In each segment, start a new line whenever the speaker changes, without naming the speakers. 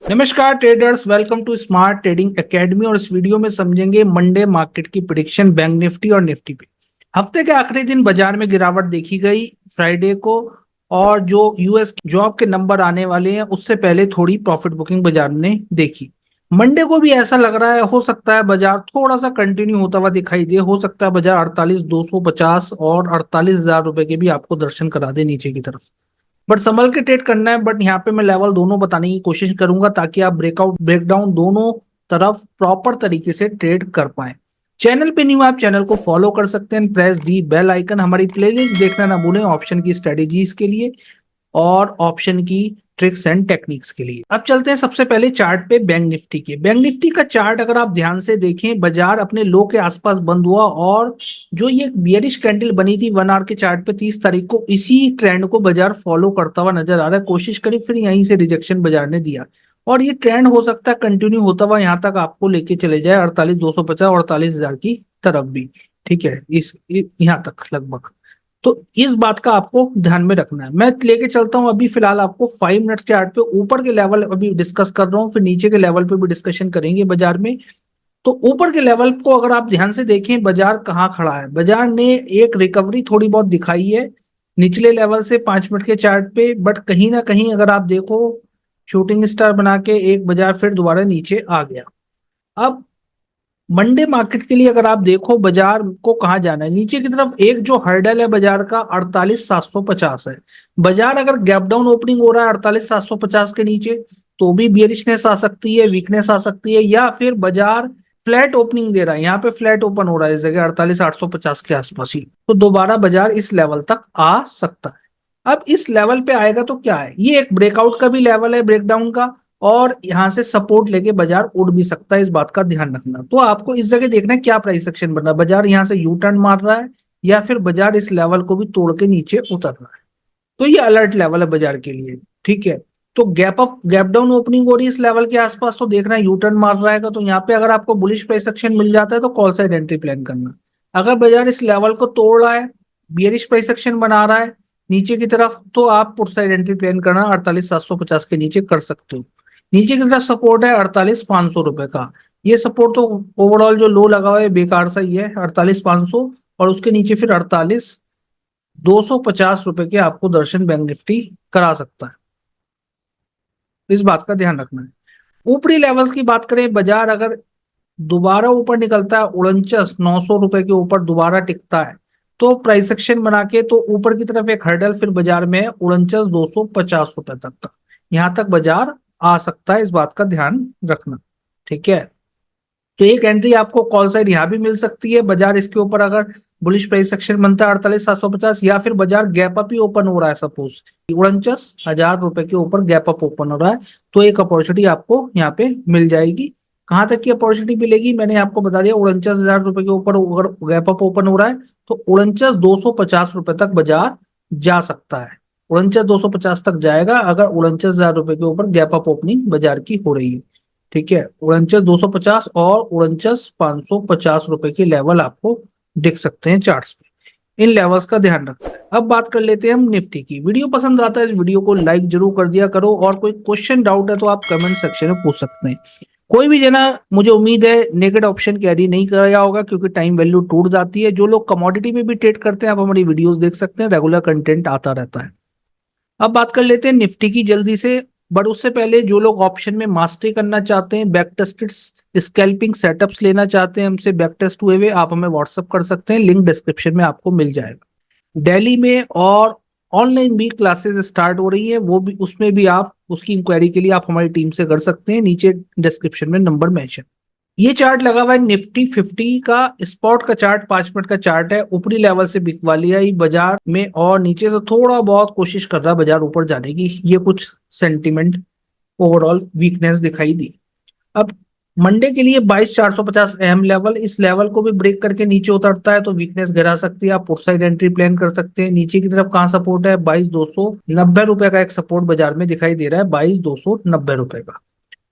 नमस्कार traders, welcome to Smart Trading Academy. और इस वीडियो में समझेंगे मंडे मार्केट की प्रिडिक्शन बैंक निफ्टी और निफ्टी पे। हफ्ते के आखिरी दिन बाजार में गिरावट देखी गई फ्राइडे को, और जो यूएस जॉब के नंबर आने वाले हैं उससे पहले थोड़ी प्रॉफिट बुकिंग बाजार ने देखी। मंडे को भी ऐसा लग रहा है, हो सकता है बाजार थोड़ा सा कंटिन्यू होता हुआ दिखाई दे, हो सकता है बाजार 48,250 और 48,000 रुपए के भी आपको दर्शन करा दे नीचे की तरफ। बट संभल के ट्रेड करना है। बट यहाँ पे मैं लेवल दोनों बताने की कोशिश करूंगा ताकि आप ब्रेकआउट ब्रेकडाउन दोनों तरफ प्रॉपर तरीके से ट्रेड कर पाए। चैनल पे न्यू, आप चैनल को फॉलो कर सकते हैं, प्रेस दी बेल आइकन। हमारी प्लेलिस्ट देखना ना भूलें ऑप्शन की स्ट्रेटेजीज के लिए और ऑप्शन की ट्रिक्स एंड टेक्निक्स के लिए। अब चलते हैं सबसे पहले चार्ट पे बैंक निफ्टी के। बैंक निफ्टी का चार्ट अगर आप ध्यान से देखें, बाजार अपने लो के आसपास बंद हुआ और जो ये बियरिश कैंडल बनी थी 1 आवर के चार्ट पे 30 तारीख को, इसी ट्रेंड को बाजार फॉलो करता हुआ नजर आ रहा है। कोशिश करी, फिर यहीं से रिजेक्शन बाजार ने दिया और ये ट्रेंड हो सकता है कंटिन्यू होता हुआ यहाँ तक आपको लेके चले जाए 48,250 और 48,000 की तरफ भी। ठीक है, यहाँ तक लगभग। तो इस बात का आपको ध्यान में रखना है। मैं लेके चलता हूं अभी फिलहाल आपको 5 मिनट चार्ट पे। ऊपर के लेवल अभी डिस्कस कर रहा हूं, फिर नीचे के लेवल पे भी डिस्कशन करेंगे बाजार में। तो ऊपर के लेवल को अगर आप ध्यान से देखें, बाजार कहाँ खड़ा है। बाजार ने एक रिकवरी थोड़ी बहुत दिखाई है निचले लेवल से 5 मिनट के चार्ट पे, बट कहीं ना कहीं अगर आप देखो शूटिंग स्टार बना के एक बाजार फिर दोबारा नीचे आ गया। अब मंडे मार्केट के लिए अगर आप देखो बाजार को कहाँ जाना है, नीचे की तरफ एक जो हर्डल है बाजार का 48,750 है। बाजार अगर गैप डाउन ओपनिंग हो रहा है 48,750 के नीचे तो भी बियरिशनेस आ सकती है, वीकनेस आ सकती है, या फिर बाजार फ्लैट ओपनिंग दे रहा है, यहाँ पे फ्लैट ओपन हो रहा है इस जगह 48,850 के आसपास ही, तो दोबारा बाजार इस लेवल तक आ सकता है। अब इस लेवल पे आएगा तो क्या है, ये एक ब्रेकआउट का भी लेवल है ब्रेकडाउन का, और यहां से सपोर्ट लेके बाजार उड़ भी सकता है, इस बात का ध्यान रखना। तो आपको इस जगह देखना है क्या प्राइस एक्शन बन रहा है, बाजार यहां से यू टर्न मार रहा है या फिर बाजार इस लेवल को भी तोड़ के नीचे उतर रहा है। तो ये अलर्ट लेवल है बाजार के लिए। ठीक है, तो gap up gap down opening हो रही है इस लेवल के आसपास, तो देखना है यू टर्न मार रहा है। तो यहाँ पे अगर आपको बुलिश प्राइस एक्शन मिल जाता है तो कॉल साइड एंट्री प्लान करना। अगर बाजार इस लेवल को तोड़ रहा है, बियरिश प्राइस एक्शन बना रहा है नीचे की तरफ, तो आप पुट साइड एंट्री प्लान करना 48,750 के नीचे कर सकते हो। नीचे की तरफ सपोर्ट है 48,500 रुपए का। ये सपोर्ट तो ओवरऑल जो लो लगा हुआ है बेकार सा ही है 48,500, और उसके नीचे फिर 48,250 रुपए के आपको दर्शन बैंक निफ्टी करा सकता है। इस बात का ध्यान रखना है। ऊपरी लेवल्स की बात करें, बाजार अगर दोबारा ऊपर निकलता है 49,900 रुपए के ऊपर दोबारा टिकता है तो प्राइस एक्शन बना के तो ऊपर की तरफ एक हर्डल फिर बाजार में है 49,250 रुपए तक का, यहां तक बाजार आ सकता है, इस बात का ध्यान रखना। ठीक है, तो एक एंट्री आपको कॉल साइड यहाँ भी मिल सकती है, बाजार इसके ऊपर अगर बुलिश प्राइस सेक्शन बनता है 48,750, या फिर बाजार गैप अप ही ओपन हो रहा है, सपोज 49,000 रुपए के ऊपर गैप अप ओपन हो रहा है, तो एक अपॉर्चुनिटी आपको यहाँ पे मिल जाएगी। कहां तक की अपॉर्चुनिटी मिलेगी मैंने आपको बता दिया, 49,000 रुपए के ऊपर अगर गैप अप ओपन हो रहा है तो 49,250 रुपए तक बाजार जा सकता है। 49,250 तक जाएगा अगर 49,000 रुपए के ऊपर गैप अप ओपनिंग बाजार की हो रही है। ठीक है, 49,250 और 49,550 रुपए के लेवल आपको दिख सकते हैं चार्ट्स पे। इन लेवल्स का ध्यान रखना है। अब बात कर लेते हैं हम निफ्टी की। वीडियो पसंद आता है इस वीडियो को लाइक जरूर कर दिया करो, और कोई क्वेश्चन डाउट है तो आप कमेंट सेक्शन में पूछ सकते हैं। कोई भी जना, मुझे उम्मीद है नेगेटिव ऑप्शन कैरी नहीं कराया होगा क्योंकि टाइम वैल्यू टूट जाती है। जो लोग कमोडिटी में भी ट्रेड करते हैं आप हमारी वीडियोस देख सकते हैं, रेगुलर कंटेंट आता रहता है। अब बात कर लेते हैं निफ्टी की जल्दी से। बट उससे पहले जो लोग ऑप्शन में मास्टरी करना चाहते हैं, बैक टेस्टेड स्कैल्पिंग सेटअप्स लेना चाहते हैं हमसे बैक टेस्ट हुए हुए, आप हमें व्हाट्सअप कर सकते हैं, लिंक डिस्क्रिप्शन में आपको मिल जाएगा। दिल्ली में और ऑनलाइन भी क्लासेस स्टार्ट हो रही है, वो भी उसमें भी आप उसकी इंक्वायरी के लिए आप हमारी टीम से कर सकते हैं, नीचे डिस्क्रिप्शन में नंबर मेंशन। ये चार्ट लगा हुआ है निफ्टी 50 का, स्पॉट का चार्ट 5 मिनट का चार्ट है। ऊपरी लेवल से बिक वाली है बाजार में और नीचे से थोड़ा बहुत कोशिश कर रहा है बाजार ऊपर जाने की, ये कुछ सेंटिमेंट ओवरऑल वीकनेस दिखाई दी। अब मंडे के लिए 22,450 अहम लेवल, इस लेवल को भी ब्रेक करके नीचे उतरता है तो वीकनेस गिरा सकती है, आप पुट साइड एंट्री प्लान कर सकते हैं। नीचे की तरफ कहाँ सपोर्ट है, 22,290 रुपए का एक सपोर्ट बाजार में दिखाई दे रहा है, 22,290 रुपए का।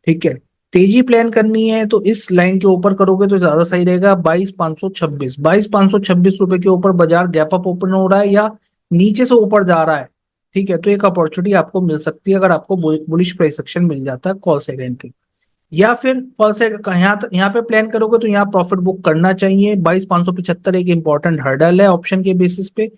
ठीक है, तेजी प्लान करनी है तो इस लाइन के ऊपर करोगे तो ज्यादा सही रहेगा। 22,526 रुपए के ऊपर बाजार गैप अप ओपन हो रहा है या नीचे से ऊपर जा रहा है ठीक है, तो एक अपॉर्चुनिटी आपको मिल सकती है अगर आपको बुलिश प्राइस एक्शन मिल जाता है कॉल साइड एंट्री। या फिर कॉल साइड का यहाँ पे प्लान करोगे तो यहाँ प्रॉफिट बुक करना चाहिए। 22,575 एक इंपॉर्टेंट हर्डल है ऑप्शन के बेसिस पे,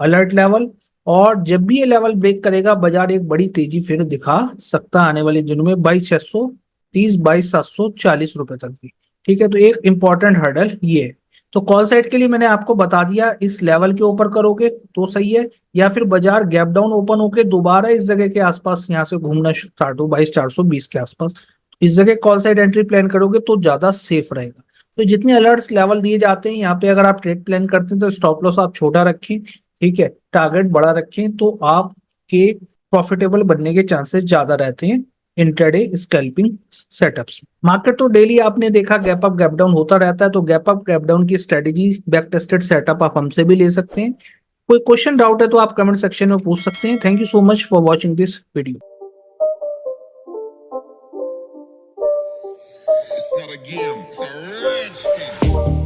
अलर्ट लेवल। और जब भी ये लेवल ब्रेक करेगा बाजार एक बड़ी तेजी फिर दिखा सकता है आने वाले दिनों में 22,630 22,740 रुपए तक भी। ठीक है, तो एक इंपॉर्टेंट हर्डल ये है। तो कॉल साइड के लिए मैंने आपको बता दिया, इस लेवल के ऊपर करोगे तो सही है, या फिर बाजार गैप डाउन ओपन होके दोबारा इस जगह के आसपास यहाँ से घूमना स्टार्ट हो 22,420 के आसपास, इस जगह कॉल साइड एंट्री प्लान करोगे तो ज्यादा सेफ रहेगा। तो जितने अलर्ट्स लेवल दिए जाते हैं यहाँ पे अगर आप ट्रेड प्लान करते हैं तो स्टॉप लॉस आप छोटा रखें, ठीक है, टारगेट बड़ा रखें, तो आपके प्रॉफिटेबल बनने के चांसेस ज्यादा रहते हैं इंट्राडे स्कैल्पिंग सेटअप्स। मार्केट तो डेली आपने देखा गैप अप गैप डाउन होता रहता है, तो गैप अप गैप डाउन की स्ट्रेटेजी बैक टेस्टेड सेटअप आप हमसे भी ले सकते हैं। कोई क्वेश्चन डाउट है तो आप कमेंट सेक्शन में पूछ सकते हैं। Thank you so much for watching this video.
It's not a game, it's a rich thing.